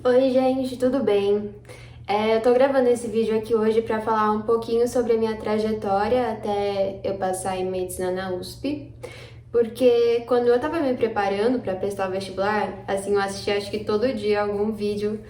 Oi, gente, tudo bem? Eu tô gravando esse vídeo aqui hoje para falar um pouquinho sobre a minha trajetória até eu passar em medicina na USP, porque quando eu tava me preparando para prestar o vestibular, assim, eu assisti acho que todo dia algum vídeo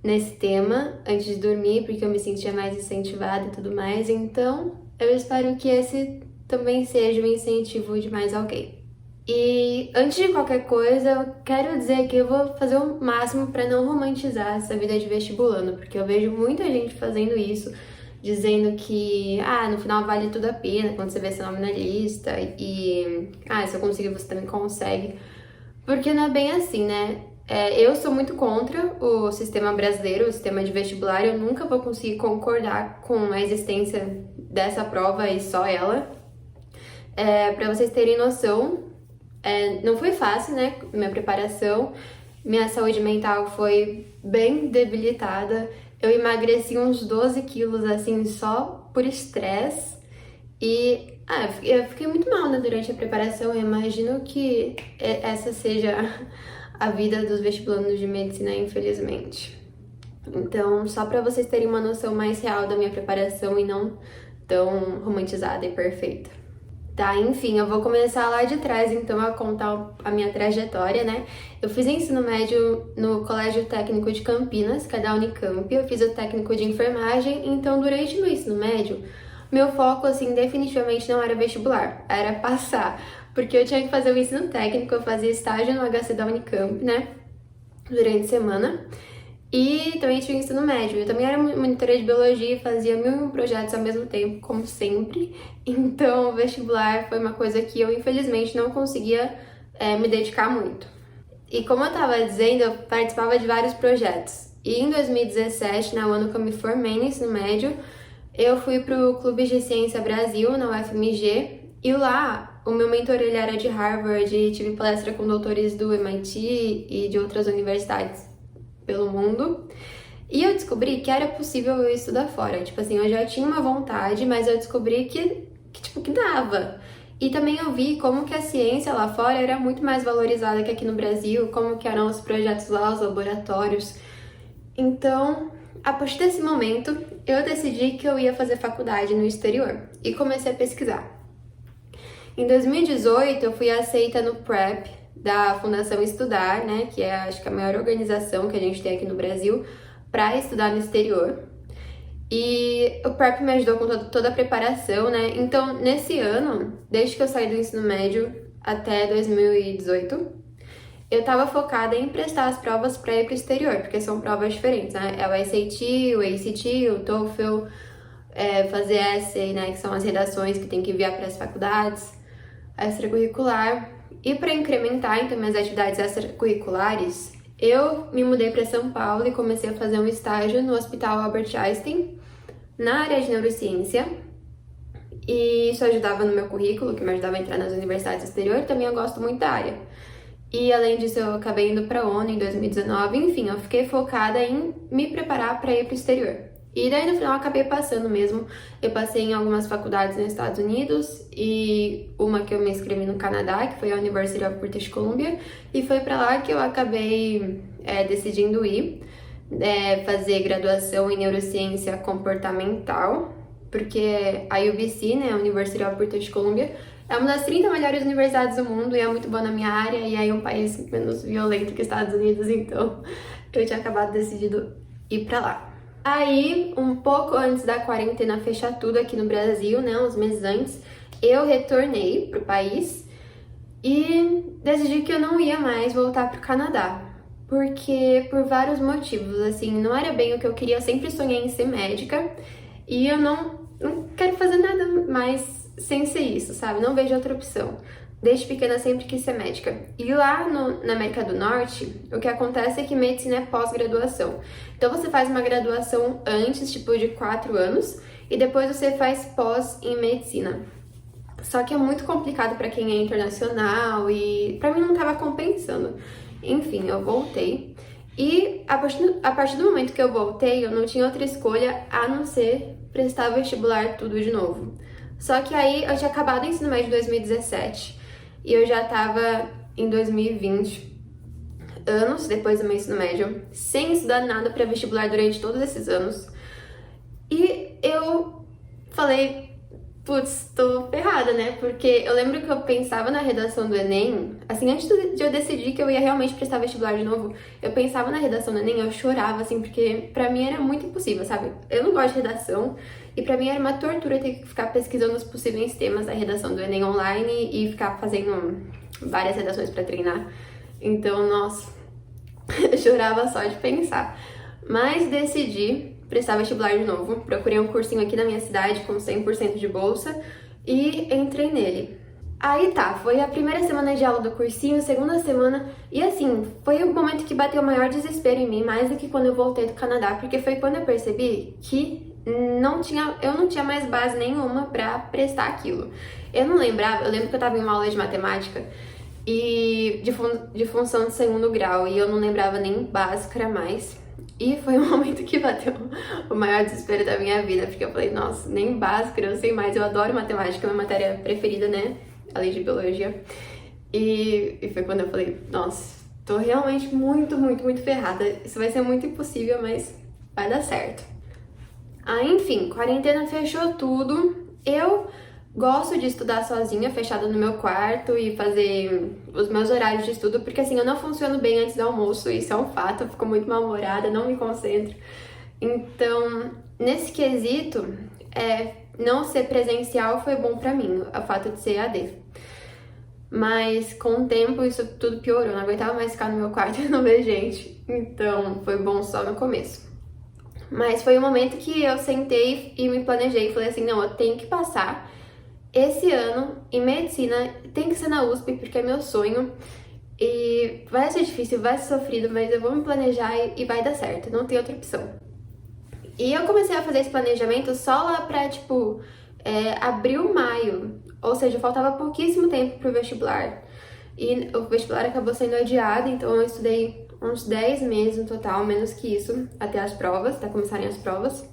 nesse tema antes de dormir, porque eu me sentia mais incentivada e tudo mais, então eu espero que esse também seja um incentivo de mais alguém. E antes de qualquer coisa, eu quero dizer que eu vou fazer o máximo para não romantizar essa vida de vestibulando, porque eu vejo muita gente fazendo isso, dizendo que no final vale tudo a pena quando você vê seu nome na lista e se eu conseguir você também consegue. Porque não é bem assim, né? Eu sou muito contra o sistema brasileiro, o sistema de vestibular, eu nunca vou conseguir concordar com a existência dessa prova e só ela. Para vocês terem noção, não foi fácil, né? Minha preparação, minha saúde mental foi bem debilitada. Eu emagreci uns 12 quilos, assim, só por estresse. E eu fiquei muito mal, né, durante a preparação. Eu imagino que essa seja a vida dos vestibulandos de medicina, infelizmente. Então, só para vocês terem uma noção mais real da minha preparação e não tão romantizada e perfeita. Tá, enfim, eu vou começar lá de trás, então, a contar a minha trajetória, né? Eu fiz ensino médio no Colégio Técnico de Campinas, que é da Unicamp. Eu fiz o técnico de enfermagem, então, durante o meu ensino médio, meu foco, assim, definitivamente não era vestibular, era passar. Porque eu tinha que fazer o ensino técnico, eu fazia estágio no HC da Unicamp, né? Durante a semana. E também tinha o ensino médio. Eu também era monitora de biologia e fazia mil e um projetos ao mesmo tempo, como sempre. Então, o vestibular foi uma coisa que eu, infelizmente, não conseguia me dedicar muito. E como eu estava dizendo, eu participava de vários projetos. E em 2017, no ano que eu me formei no ensino médio, eu fui para o Clube de Ciência Brasil, na UFMG. E lá, o meu mentor ele era de Harvard e tive palestra com doutores do MIT e de outras universidades pelo mundo. E eu descobri que era possível eu estudar fora. Tipo assim, eu já tinha uma vontade, mas eu descobri que dava. E também eu vi como que a ciência lá fora era muito mais valorizada que aqui no Brasil, como que eram os projetos lá, os laboratórios. Então, a partir desse momento, eu decidi que eu ia fazer faculdade no exterior e comecei a pesquisar. Em 2018, eu fui aceita no PrEP da Fundação Estudar, né, que é acho que a maior organização que a gente tem aqui no Brasil para estudar no exterior. E o PrEP me ajudou com toda a preparação, né? Então, nesse ano, desde que eu saí do ensino médio até 2018, eu estava focada em prestar as provas para ir para o exterior, porque são provas diferentes, né? É o SAT, o ACT, o TOEFL, fazer essay, né, que são as redações que tem que enviar para as faculdades, extracurricular. E para incrementar então minhas atividades extracurriculares, eu me mudei para São Paulo e comecei a fazer um estágio no Hospital Albert Einstein, na área de neurociência. E isso ajudava no meu currículo, que me ajudava a entrar nas universidades do exterior, e também eu gosto muito da área. E além disso, eu acabei indo para a ONU em 2019, enfim, eu fiquei focada em me preparar para ir para o exterior. E daí no final eu acabei passando mesmo. Eu passei em algumas faculdades nos Estados Unidos e uma que eu me inscrevi no Canadá, que foi a University of British Columbia, e foi para lá que eu acabei decidindo ir fazer graduação em neurociência comportamental, porque a UBC, né, a University of British Columbia, é uma das 30 melhores universidades do mundo e é muito boa na minha área, e aí é um país menos violento que os Estados Unidos, então eu tinha acabado decidido ir para lá. Aí, um pouco antes da quarentena fechar tudo aqui no Brasil, né, uns meses antes, eu retornei pro país e decidi que eu não ia mais voltar pro Canadá. Porque, por vários motivos, assim, não era bem o que eu queria, eu sempre sonhei em ser médica e eu não quero fazer nada mais sem ser isso, sabe? Não vejo outra opção. Desde pequena sempre quis ser médica. E lá na América do Norte, o que acontece é que medicina é pós-graduação. Então você faz uma graduação antes, tipo de 4 anos, e depois você faz pós em medicina. Só que é muito complicado para quem é internacional e para mim não estava compensando. Enfim, eu voltei. E a partir do momento que eu voltei, eu não tinha outra escolha a não ser prestar vestibular tudo de novo. Só que aí eu tinha acabado o ensino médio em 2017 e eu já tava em 2020 anos depois do meu ensino médio, sem estudar nada para vestibular durante todos esses anos. E eu falei, putz, tô ferrada, né? Porque eu lembro que eu pensava na redação do Enem, assim, antes de eu decidir que eu ia realmente prestar vestibular de novo, eu pensava na redação do Enem, eu chorava, assim, porque pra mim era muito impossível, sabe? Eu não gosto de redação, e pra mim era uma tortura ter que ficar pesquisando os possíveis temas da redação do Enem online e ficar fazendo várias redações pra treinar. Então, nossa, eu chorava só de pensar. Mas decidi prestar vestibular de novo. Procurei um cursinho aqui na minha cidade com 100% de bolsa e entrei nele. Aí tá, foi a primeira semana de aula do cursinho, segunda semana, e assim, foi o momento que bateu o maior desespero em mim, mais do que quando eu voltei do Canadá, porque foi quando eu percebi que eu não tinha mais base nenhuma pra prestar aquilo. Eu não lembrava, eu lembro que eu tava em uma aula de matemática e de função de segundo grau, e eu não lembrava nem básica mais. E foi um momento que bateu o maior desespero da minha vida, porque eu falei, nossa, nem básica, eu não sei mais, eu adoro matemática, é minha matéria preferida, né? Além de biologia. E foi quando eu falei, nossa, tô realmente muito, muito, muito ferrada. Isso vai ser muito impossível, mas vai dar certo. Aí, enfim, quarentena fechou tudo. Eu gosto de estudar sozinha, fechada no meu quarto e fazer os meus horários de estudo, porque assim, eu não funciono bem antes do almoço, isso é um fato, eu fico muito mal-humorada, não me concentro. Então, nesse quesito, não ser presencial foi bom pra mim, o fato de ser AD. Mas com o tempo isso tudo piorou, eu não aguentava mais ficar no meu quarto e não ver gente. Então, foi bom só no começo. Mas foi um momento que eu sentei e me planejei e falei assim, não, eu tenho que passar esse ano em medicina, tem que ser na USP porque é meu sonho. E vai ser difícil, vai ser sofrido, mas eu vou me planejar e vai dar certo, não tem outra opção. E eu comecei a fazer esse planejamento só lá pra, abril, maio. Ou seja, faltava pouquíssimo tempo pro vestibular. E o vestibular acabou sendo adiado, então eu estudei uns 10 meses no total, menos que isso, até as provas, até começarem as provas.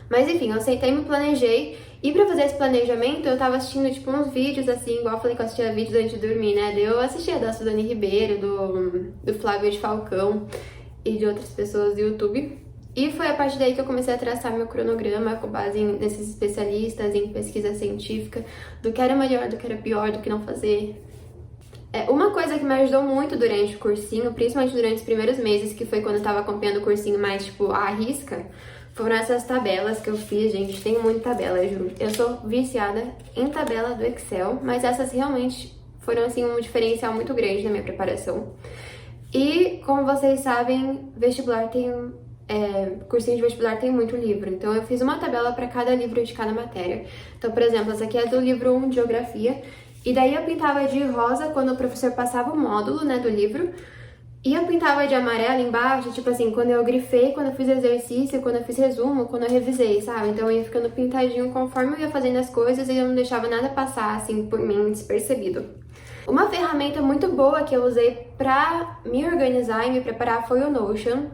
Mas enfim, eu sentei e me planejei. E pra fazer esse planejamento, eu tava assistindo, uns vídeos, assim, igual eu falei que eu assistia vídeos antes de dormir, né? Eu assistia da Suzane Ribeiro, do Flávio de Falcão e de outras pessoas do YouTube. E foi a partir daí que eu comecei a traçar meu cronograma com base nesses especialistas, em pesquisa científica, do que era melhor, do que era pior, do que não fazer. Uma coisa que me ajudou muito durante o cursinho, principalmente durante os primeiros meses, que foi quando eu tava acompanhando o cursinho mais, à risca, foram essas tabelas que eu fiz, gente. Tem muita tabela, juro. Eu sou viciada em tabela do Excel, mas essas realmente foram, assim, um diferencial muito grande na minha preparação. E, como vocês sabem, cursinho de vestibular tem muito livro, então eu fiz uma tabela para cada livro de cada matéria. Então, por exemplo, essa aqui é do livro 1 de Geografia, e daí eu pintava de rosa quando o professor passava o módulo, né, do livro, e eu pintava de amarelo embaixo, quando eu grifei, quando eu fiz exercício, quando eu fiz resumo, quando eu revisei, sabe? Então eu ia ficando pintadinho conforme eu ia fazendo as coisas e eu não deixava nada passar, assim, por mim, despercebido. Uma ferramenta muito boa que eu usei pra me organizar e me preparar foi o Notion.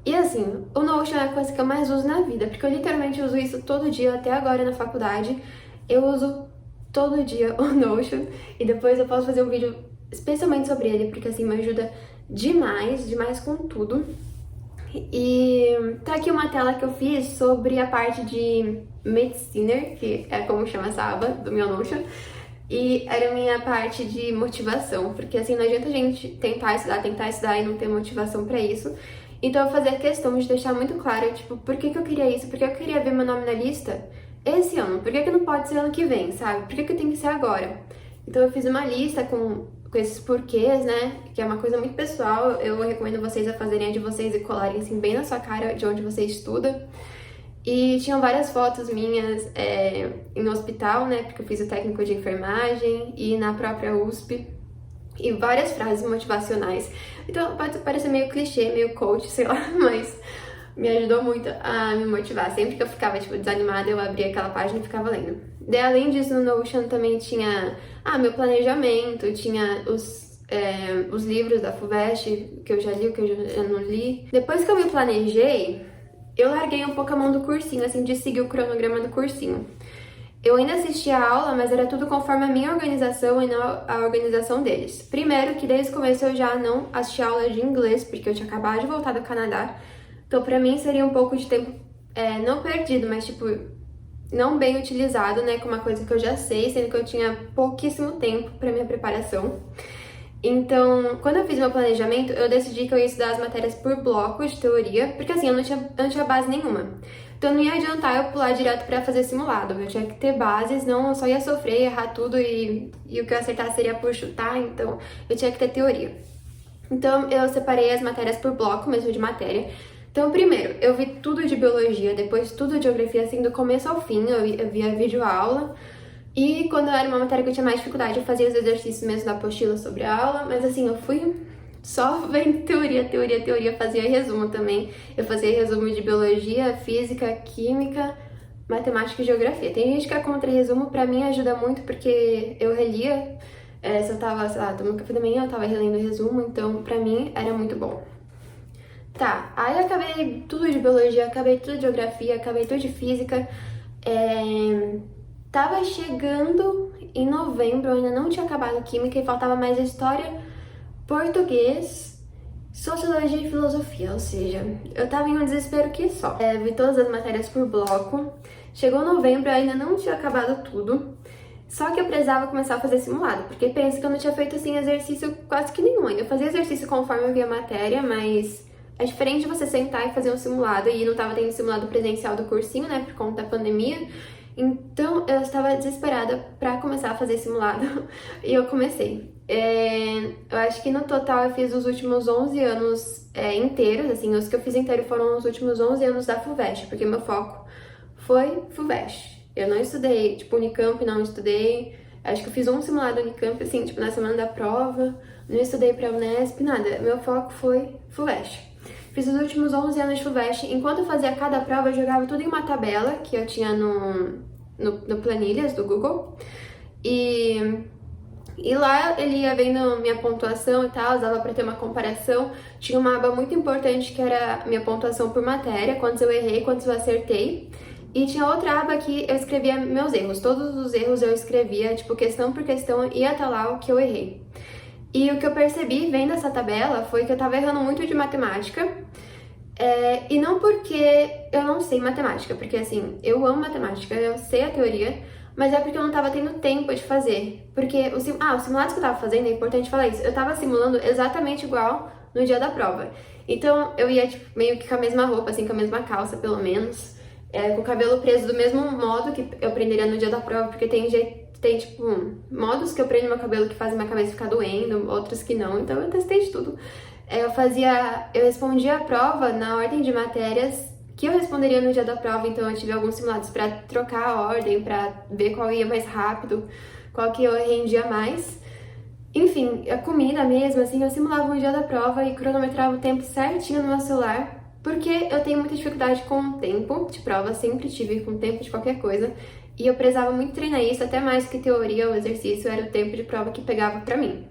E assim, o Notion é a coisa que eu mais uso na vida, porque eu literalmente uso isso todo dia, até agora na faculdade. Eu uso todo dia o Notion e depois eu posso fazer um vídeo especialmente sobre ele, porque assim, me ajuda demais, demais com tudo. E tá aqui uma tela que eu fiz sobre a parte de Mediciner, que é como chama essa aba do meu Notion. E era a minha parte de motivação, porque assim, não adianta a gente tentar estudar e não ter motivação pra isso. Então eu fazia questão de deixar muito claro, por que eu queria isso? Por que eu queria ver meu nome na lista esse ano? Por que não pode ser ano que vem, sabe? Por que tem que ser agora? Então eu fiz uma lista com esses porquês, né? Que é uma coisa muito pessoal. Eu recomendo vocês a fazerem a de vocês e colarem assim bem na sua cara de onde você estuda. E tinham várias fotos minhas em hospital, né? Porque eu fiz o técnico de enfermagem e na própria USP. E várias frases motivacionais. Então pode parecer meio clichê, meio coach, sei lá, mas me ajudou muito a me motivar. Sempre que eu ficava, desanimada, eu abria aquela página e ficava lendo. Daí, além disso, no Notion também tinha meu planejamento, tinha os livros da FUVEST, que eu já li, que eu já não li. Depois que eu me planejei, eu larguei um pouco a mão do cursinho, assim, de seguir o cronograma do cursinho. Eu ainda assistia a aula, mas era tudo conforme a minha organização e não a organização deles. Primeiro, que desde o começo eu já não assistia aula de inglês, porque eu tinha acabado de voltar do Canadá. Então, pra mim, seria um pouco de tempo, não perdido, mas, tipo, não bem utilizado, né? Com uma coisa que eu já sei, sendo que eu tinha pouquíssimo tempo pra minha preparação. Então, quando eu fiz meu planejamento, eu decidi que eu ia estudar as matérias por blocos de teoria, porque assim, eu não tinha base nenhuma. Então não ia adiantar eu pular direto pra fazer simulado, eu tinha que ter bases, não eu só ia sofrer, errar tudo e o que eu acertasse seria por chutar, então eu tinha que ter teoria. Então eu separei as matérias por bloco mesmo de matéria. Então primeiro, eu vi tudo de biologia, depois tudo de geografia, assim, do começo ao fim, eu via vídeo aula. E quando era uma matéria que eu tinha mais dificuldade, eu fazia os exercícios mesmo da apostila sobre a aula, mas assim, eu fui só vendo teoria, fazia resumo também. Eu fazia resumo de biologia, física, química, matemática e geografia. Tem gente que é contra resumo, pra mim ajuda muito porque eu relia, se eu tava, sei lá, tomando café da manhã, eu tava relendo o resumo, então pra mim era muito bom. Tá, aí eu acabei tudo de biologia, acabei tudo de geografia, acabei tudo de física. Tava chegando em novembro, eu ainda não tinha acabado química e faltava mais história, português, sociologia e filosofia, ou seja, eu tava em um desespero que só. Vi todas as matérias por bloco, chegou novembro, eu ainda não tinha acabado tudo, só que eu precisava começar a fazer simulado, porque pensa que eu não tinha feito assim exercício quase que nenhum, eu fazia exercício conforme eu via a matéria, mas é diferente de você sentar e fazer um simulado, e não tava tendo simulado presencial do cursinho, né, por conta da pandemia. Então, eu estava desesperada pra começar a fazer simulado e eu comecei. Eu acho que no total eu fiz os últimos 11 anos inteiros, assim, os que eu fiz inteiro foram os últimos 11 anos da FUVEST, porque meu foco foi FUVEST. Eu não estudei, tipo, Unicamp, não estudei. Acho que eu fiz um simulado Unicamp, assim, tipo, na semana da prova, não estudei pra Unesp, nada. Meu foco foi FUVEST. Fiz os últimos 11 anos de FUVEST. Enquanto eu fazia cada prova, eu jogava tudo em uma tabela que eu tinha no Planilhas do Google. E lá ele ia vendo minha pontuação e tal, dava pra ter uma comparação. Tinha uma aba muito importante que era minha pontuação por matéria, quantos eu errei, quantos eu acertei. E tinha outra aba que eu escrevia meus erros. Todos os erros eu escrevia, tipo, questão por questão, ia até lá o que eu errei. E o que eu percebi vendo essa tabela foi que eu tava errando muito de matemática. E não porque eu não sei matemática, porque assim, eu amo matemática, eu sei a teoria, mas é porque eu não tava tendo tempo de fazer. Porque os simulados que eu tava fazendo, é importante falar isso, eu tava simulando exatamente igual no dia da prova. Então eu ia tipo, meio que com a mesma roupa, assim, com a mesma calça, pelo menos, com o cabelo preso do mesmo modo que eu prenderia no dia da prova, porque tem tipo, modos que eu prendo meu cabelo que fazem minha cabeça ficar doendo, outros que não, então eu testei de tudo. Eu respondia a prova na ordem de matérias que eu responderia no dia da prova, então eu tive alguns simulados pra trocar a ordem, pra ver qual ia mais rápido, qual que eu rendia mais. Enfim, a comida mesmo, assim, eu simulava no dia da prova e cronometrava o tempo certinho no meu celular, porque eu tenho muita dificuldade com o tempo de prova, sempre tive com o tempo de qualquer coisa, e eu precisava muito treinar isso, até mais que teoria ou exercício, era o tempo de prova que pegava pra mim.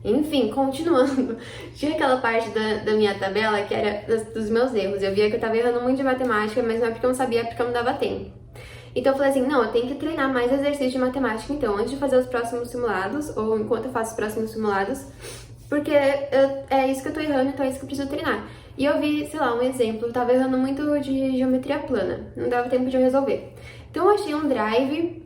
Enfim, continuando, tinha aquela parte da minha tabela que era dos meus erros. Eu via que eu tava errando muito de matemática, mas não é porque eu não sabia, é porque eu não dava tempo. Então eu falei assim, não, eu tenho que treinar mais exercício de matemática, então, antes de fazer os próximos simulados, ou enquanto eu faço os próximos simulados, porque é isso que eu tô errando, então é isso que eu preciso treinar. E eu vi, sei lá, um exemplo, eu tava errando muito de geometria plana, não dava tempo de eu resolver. Então eu achei um drive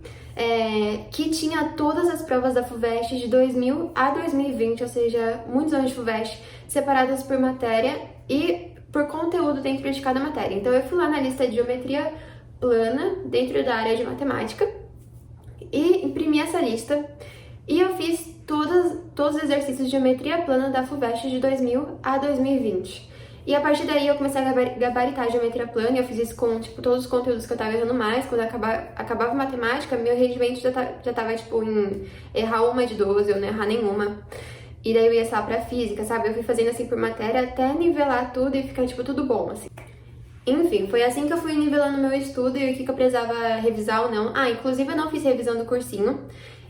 que tinha todas as provas da FUVEST de 2000 a 2020, ou seja, muitos anos de FUVEST, separadas por matéria e por conteúdo dentro de cada matéria. Então eu fui lá na lista de geometria plana, dentro da área de matemática, e imprimi essa lista, e eu fiz todos os exercícios de geometria plana da FUVEST de 2000 a 2020. E a partir daí eu comecei a gabaritar a geometria plana, e eu fiz isso com, tipo, todos os conteúdos que eu tava errando mais. Quando acabava matemática, meu rendimento já tava, tipo, em errar uma de 12, eu não errar nenhuma. E daí eu ia só pra física, sabe? Eu fui fazendo assim por matéria até nivelar tudo e ficar, tipo, tudo bom, assim. Enfim, foi assim que eu fui nivelando meu estudo e o que eu precisava revisar ou não. Inclusive eu não fiz revisão do cursinho.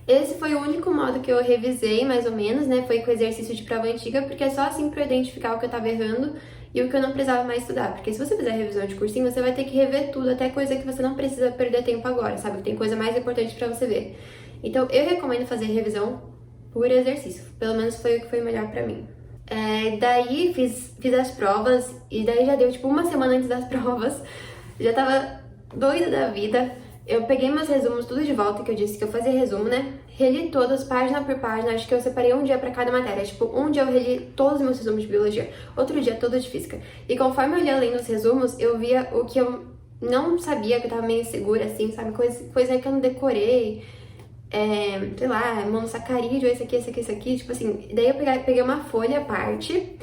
Esse foi o único modo que eu revisei, mais ou menos, né? Foi com exercício de prova antiga, porque é só assim pra eu identificar o que eu tava errando e o que eu não precisava mais estudar. Porque se você fizer revisão de cursinho, você vai ter que rever tudo, até coisa que você não precisa perder tempo agora, sabe? Tem coisa mais importante pra você ver. Então, eu recomendo fazer revisão por exercício. Pelo menos foi o que foi melhor pra mim. Daí, fiz as provas, e daí já deu, tipo, uma semana antes das provas. Já tava doida da vida. Eu peguei meus resumos tudo de volta, que eu disse que eu fazia resumo, né? Reli todos, página por página. Acho que eu separei um dia pra cada matéria. Tipo, um dia eu reli todos os meus resumos de biologia, outro dia todo de física. E conforme eu ia lendo os resumos, eu via o que eu não sabia, que eu tava meio insegura, assim, sabe? Coisa que eu não decorei. Sei lá, monossacarídeo, esse aqui. Tipo assim, daí eu peguei uma folha à parte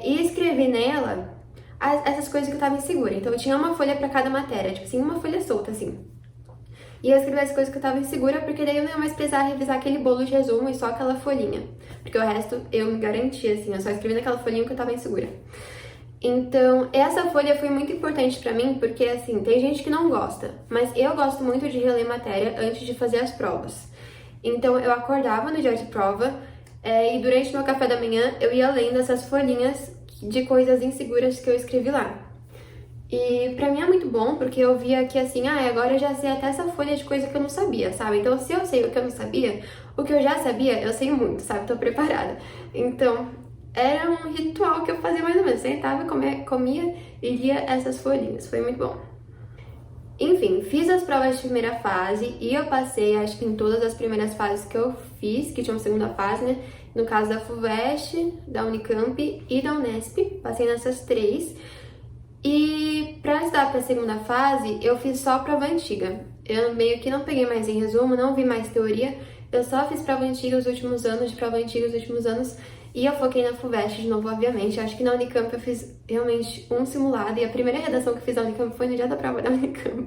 e escrevi nela essas coisas que eu tava insegura. Então eu tinha uma folha pra cada matéria, tipo assim, uma folha solta, assim. E eu escrevi as coisas que eu tava insegura, porque daí eu não ia mais precisar revisar aquele bolo de resumo e só aquela folhinha. Porque o resto eu me garantia, assim, eu só escrevi naquela folhinha que eu tava insegura. Então, essa folha foi muito importante pra mim, porque, assim, tem gente que não gosta, mas eu gosto muito de reler matéria antes de fazer as provas. Então, eu acordava no dia de prova e durante meu café da manhã eu ia lendo essas folhinhas de coisas inseguras que eu escrevi lá. E pra mim é muito bom, porque eu via que assim, agora eu já sei até essa folha de coisa que eu não sabia, sabe? Então, se eu sei o que eu não sabia, o que eu já sabia, eu sei muito, sabe? Tô preparada. Então, era um ritual que eu fazia mais ou menos. Sentava, comia e lia essas folhinhas. Foi muito bom. Enfim, fiz as provas de primeira fase e eu passei, acho que em todas as primeiras fases que eu fiz, que tinha uma segunda fase, né? No caso da FUVEST, da Unicamp e da Unesp. Passei nessas três. E pra estudar pra segunda fase, eu fiz só prova antiga. Eu meio que não peguei mais em resumo, não vi mais teoria. Eu só fiz prova antiga os últimos anos, de prova antiga os últimos anos. E eu foquei na FUVEST de novo, obviamente. Acho que na Unicamp eu fiz realmente um simulado. E a primeira redação que eu fiz na Unicamp foi no dia da prova da Unicamp.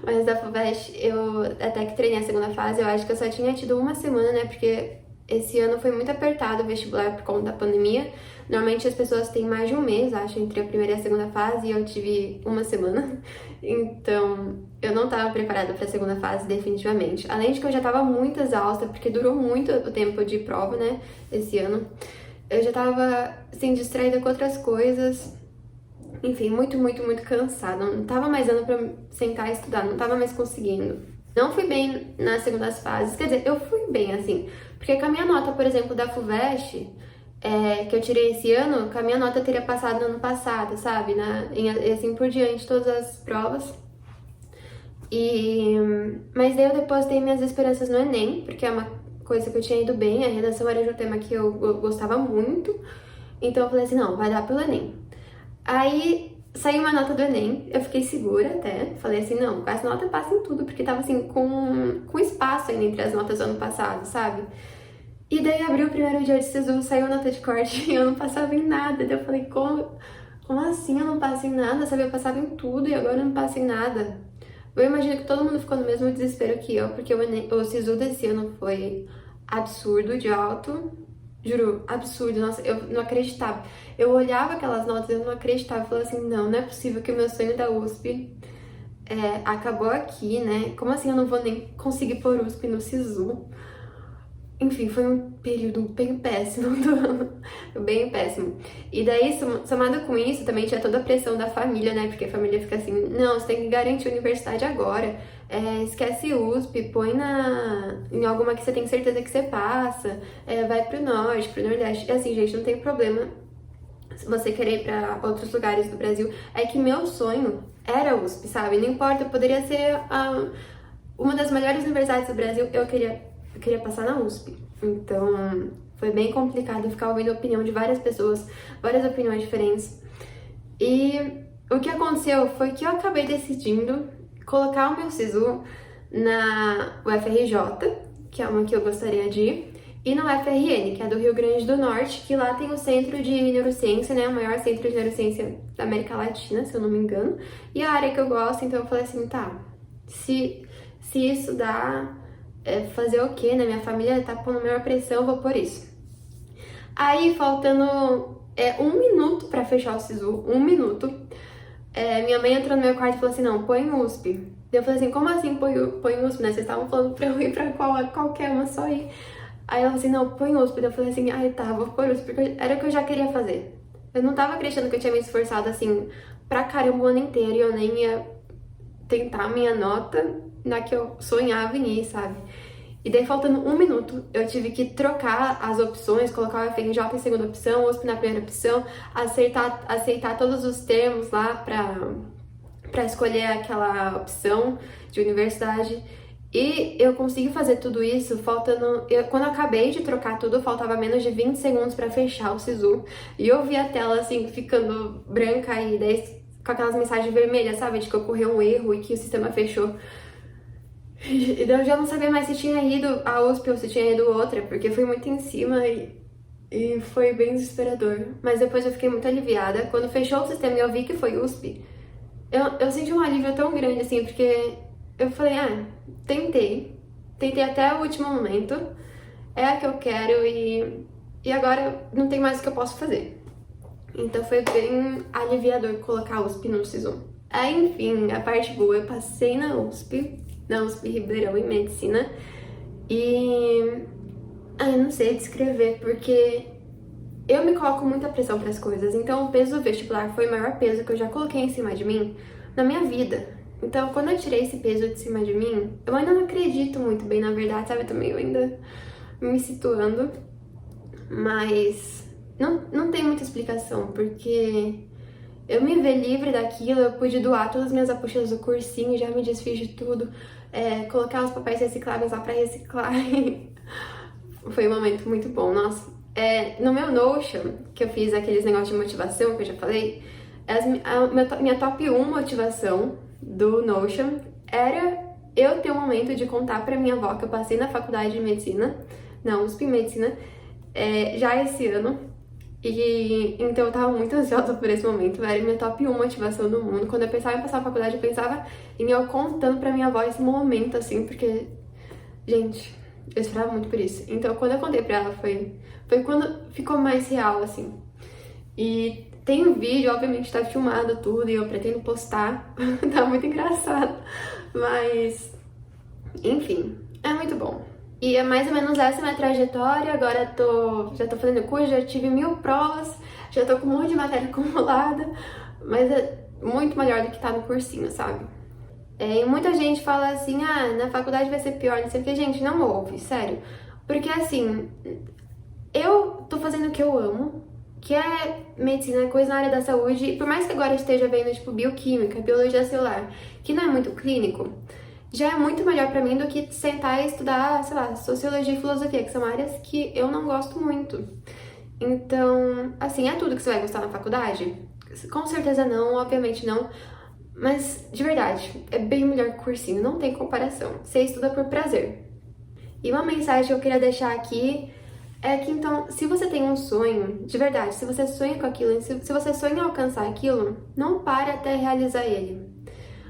Mas da FUVEST, eu até que treinei a segunda fase, eu acho que eu só tinha tido uma semana, né? Porque esse ano foi muito apertado o vestibular por conta da pandemia. Normalmente as pessoas têm mais de um mês, acho, entre a primeira e a segunda fase, e eu tive uma semana. Então, eu não estava preparada para a segunda fase, definitivamente. Além de que eu já estava muito exausta, porque durou muito o tempo de prova, né, esse ano. Eu já estava, assim, distraída com outras coisas. Enfim, muito, muito, muito cansada. Não tava mais dando pra sentar e estudar, não tava mais conseguindo. Não fui bem nas segundas fases, quer dizer, eu fui bem, assim, porque com a minha nota, por exemplo, da FUVEST, que eu tirei esse ano, com a minha nota eu teria passado no ano passado, sabe? E assim por diante, todas as provas. Mas daí eu depositei minhas esperanças no Enem, porque é uma coisa que eu tinha ido bem, a redação era de um tema que eu gostava muito, então eu falei assim, não, vai dar pelo Enem. Aí saiu uma nota do Enem, eu fiquei segura até, falei assim, não, com essa nota passa em tudo, porque tava assim, com espaço ainda entre as notas do ano passado, sabe? E daí abriu o primeiro dia de SISU, saiu nota de corte e eu não passava em nada. Daí eu falei, como assim eu não passo em nada? Sabe, eu passava em tudo e agora eu não passo em nada. Eu imagino que todo mundo ficou no mesmo desespero que eu, porque o SISU desse ano foi absurdo de alto. Juro, absurdo. Nossa, eu não acreditava. Eu olhava aquelas notas e eu não acreditava. Eu falava assim, não é possível que o meu sonho da USP acabou aqui, né? Como assim eu não vou nem conseguir pôr USP no SISU? Enfim, foi um período bem péssimo do ano, bem péssimo. E daí, somado com isso, também tinha toda a pressão da família, né? Porque a família fica assim, não, você tem que garantir a universidade agora, esquece USP, põe em alguma que você tem certeza que você passa, vai pro norte, pro nordeste. E assim, gente, não tem problema se você querer ir pra outros lugares do Brasil. É que meu sonho era USP, sabe? Não importa, poderia ser uma das melhores universidades do Brasil, eu queria passar na USP. Então, foi bem complicado ficar ouvindo a opinião de várias pessoas, várias opiniões diferentes. E o que aconteceu foi que eu acabei decidindo colocar o meu SISU na UFRJ, que é uma que eu gostaria de ir, e no UFRN, que é do Rio Grande do Norte, que lá tem o Centro de Neurociência, né, o maior centro de neurociência da América Latina, se eu não me engano, e a área que eu gosto, então eu falei assim, tá, se isso dá... fazer o quê, né? Minha família tá pondo maior pressão, eu vou por isso. Aí, faltando 1 minuto pra fechar o SISU, 1 minuto, minha mãe entrou no meu quarto e falou assim, não, põe USP. Eu falei assim, como assim põe USP, né? Vocês estavam falando pra eu ir pra qualquer uma, só ir. Aí ela falou assim, não, põe USP. Eu falei assim, ai tá, vou pôr USP, porque era o que eu já queria fazer. Eu não tava acreditando que eu tinha me esforçado assim pra caramba o ano inteiro e eu nem ia tentar a minha nota na que eu sonhava em ir, sabe? E daí, faltando um minuto, eu tive que trocar as opções, colocar o FRJ em segunda opção, o USP na primeira opção, aceitar todos os termos lá pra escolher aquela opção de universidade. E eu consegui fazer tudo isso faltando... quando eu acabei de trocar tudo, faltava menos de 20 segundos pra fechar o SISU. E eu vi a tela, assim, ficando branca e daí com aquelas mensagens vermelhas, sabe? De que ocorreu um erro e que o sistema fechou. E daí eu já não sabia mais se tinha ido a USP ou se tinha ido outra, porque foi muito em cima e foi bem desesperador. Mas depois eu fiquei muito aliviada. Quando fechou o sistema e eu vi que foi USP, eu senti um alívio tão grande, assim, porque eu falei, tentei. Tentei até o último momento. É a que eu quero e agora não tem mais o que eu posso fazer. Então foi bem aliviador colocar a USP no SISU. Aí, enfim, a parte boa, eu passei na USP Ribeirão em Medicina. E eu não sei descrever, porque eu me coloco muita pressão para as coisas. Então o peso do vestibular foi o maior peso que eu já coloquei em cima de mim na minha vida. Então quando eu tirei esse peso de cima de mim, eu ainda não acredito muito bem, na verdade, sabe? Eu também ainda me situando. Mas não tem muita explicação, porque eu me ver livre daquilo, eu pude doar todas as minhas apostilas do cursinho, já me desfiz de tudo, colocar os papéis recicláveis lá pra reciclar. Foi um momento muito bom, nossa. No meu Notion, que eu fiz aqueles negócios de motivação que eu já falei, minha top 1 motivação do Notion era eu ter um momento de contar pra minha avó que eu passei na faculdade de medicina, na USP Medicina, já esse ano. E então eu tava muito ansiosa por esse momento, era minha top 1 motivação do mundo. Quando eu pensava em passar na faculdade, eu pensava em eu contando pra minha avó esse momento, assim, porque, gente, eu esperava muito por isso. Então quando eu contei pra ela, foi quando ficou mais real, assim. E tem um vídeo, obviamente tá filmado tudo, e eu pretendo postar, tá muito engraçado. Mas, enfim, é muito bom. E é mais ou menos essa minha trajetória. Agora já tô fazendo curso, já tive 1000 provas, já tô com um monte de matéria acumulada, mas é muito melhor do que tá no cursinho, sabe? E muita gente fala assim, na faculdade vai ser pior, não sei o que. Gente, não ouve, sério. Porque assim, eu tô fazendo o que eu amo, que é medicina, coisa na área da saúde, e por mais que agora eu esteja vendo, tipo, bioquímica, biologia celular, que não é muito clínico, já é muito melhor pra mim do que sentar e estudar, sei lá, sociologia e filosofia, que são áreas que eu não gosto muito. Então, assim, é tudo que você vai gostar na faculdade? Com certeza não, obviamente não. Mas, de verdade, é bem melhor que o cursinho, não tem comparação. Você estuda por prazer. E uma mensagem que eu queria deixar aqui é que, então, se você tem um sonho, de verdade, se você sonha com aquilo, se você sonha em alcançar aquilo, não pare até realizar ele.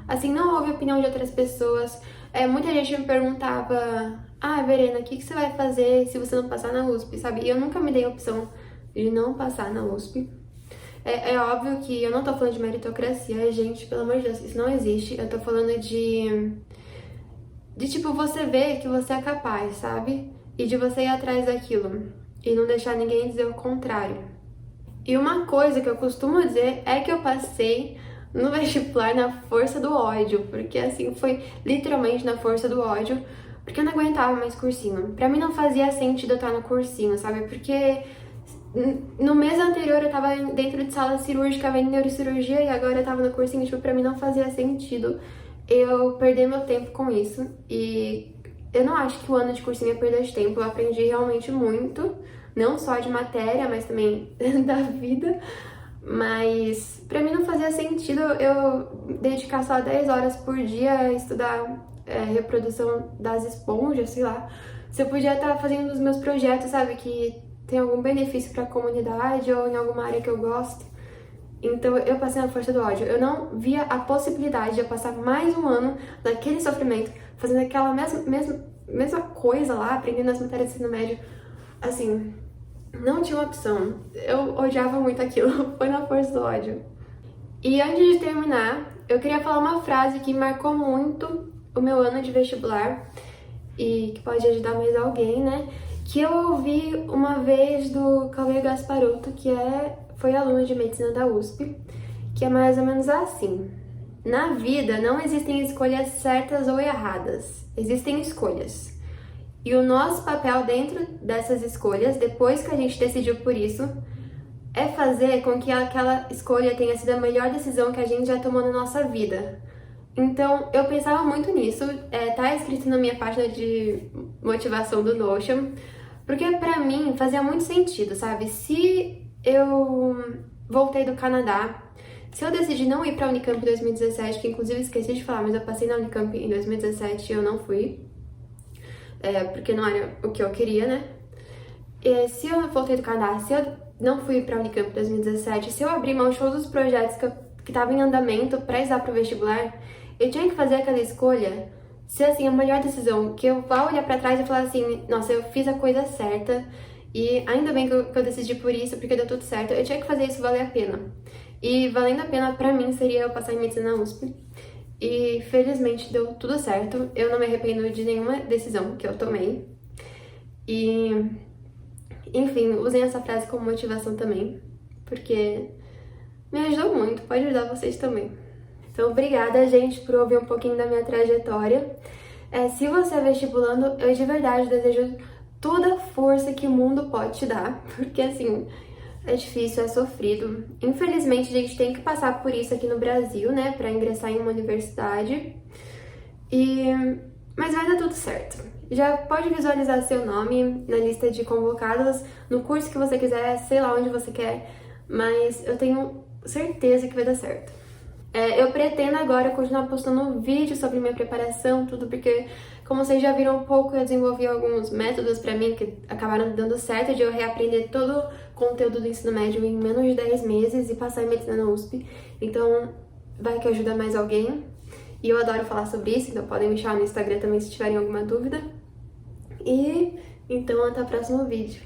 Assim, não ouve a opinião de outras pessoas. Muita gente me perguntava, Verena, o que você vai fazer se você não passar na USP, sabe? E eu nunca me dei a opção de não passar na USP. É óbvio que eu não tô falando de meritocracia, gente, pelo amor de Deus, isso não existe. Eu tô falando de tipo, você ver que você é capaz, sabe? E de você ir atrás daquilo. E não deixar ninguém dizer o contrário. E uma coisa que eu costumo dizer é que eu passei no vestibular na força do ódio, porque assim, foi literalmente na força do ódio, porque eu não aguentava mais cursinho. Pra mim não fazia sentido eu estar no cursinho, sabe? Porque no mês anterior eu tava dentro de sala cirúrgica vendo neurocirurgia e agora eu tava no cursinho, tipo, pra mim não fazia sentido eu perder meu tempo com isso. E eu não acho que o ano de cursinho é perda de tempo, eu aprendi realmente muito, não só de matéria, mas também da vida. Mas pra mim não fazia sentido eu dedicar só 10 horas por dia a estudar reprodução das esponjas, sei lá. Se eu podia estar fazendo os meus projetos, sabe, que tem algum benefício pra comunidade ou em alguma área que eu gosto. Então eu passei na força do ódio. Eu não via a possibilidade de eu passar mais um ano naquele sofrimento, fazendo aquela mesma coisa lá, aprendendo as matérias do ensino médio. Assim, não tinha opção. Eu odiava muito aquilo. Foi na força do ódio. E antes de terminar, eu queria falar uma frase que marcou muito o meu ano de vestibular e que pode ajudar mais alguém, né? Que eu ouvi uma vez do Cauê Gasparuto, que é foi aluna de medicina da USP, que é mais ou menos assim. Na vida não existem escolhas certas ou erradas, existem escolhas. E o nosso papel dentro dessas escolhas, depois que a gente decidiu por isso, é fazer com que aquela escolha tenha sido a melhor decisão que a gente já tomou na nossa vida. Então, eu pensava muito nisso, tá escrito na minha página de motivação do Notion, porque pra mim fazia muito sentido, sabe? Se eu voltei do Canadá, se eu decidi não ir pra Unicamp em 2017, que inclusive esqueci de falar, mas eu passei na Unicamp em 2017 e eu não fui, porque não era o que eu queria, né? Se eu voltei do Canadá, se eu não fui pra Unicamp em 2017, se eu abrir mão de todos os projetos que estavam em andamento pra estudar pro vestibular, eu tinha que fazer aquela escolha ser assim a melhor decisão, que eu vá olhar pra trás e falar assim, nossa, eu fiz a coisa certa e ainda bem que eu decidi por isso, porque deu tudo certo. Eu tinha que fazer isso valer a pena. E valendo a pena pra mim seria eu passar em medicina na USP. E felizmente deu tudo certo. Eu não me arrependo de nenhuma decisão que eu tomei. E enfim, usem essa frase como motivação também, porque me ajudou muito, pode ajudar vocês também. Então, obrigada, gente, por ouvir um pouquinho da minha trajetória. Se você é vestibulando, eu de verdade desejo toda a força que o mundo pode te dar, porque assim, é difícil, é sofrido. Infelizmente, a gente tem que passar por isso aqui no Brasil, né, pra ingressar em uma universidade. Mas vai dar tudo certo. Já pode visualizar seu nome na lista de convocados, no curso que você quiser, sei lá onde você quer, mas eu tenho certeza que vai dar certo. Eu pretendo agora continuar postando vídeo sobre minha preparação, tudo, porque, como vocês já viram um pouco, eu desenvolvi alguns métodos pra mim que acabaram dando certo de eu reaprender todo o conteúdo do ensino médio em menos de 10 meses e passar em medicina na USP. Então, vai que ajuda mais alguém. E eu adoro falar sobre isso, então podem me chamar no Instagram também se tiverem alguma dúvida. E então até o próximo vídeo.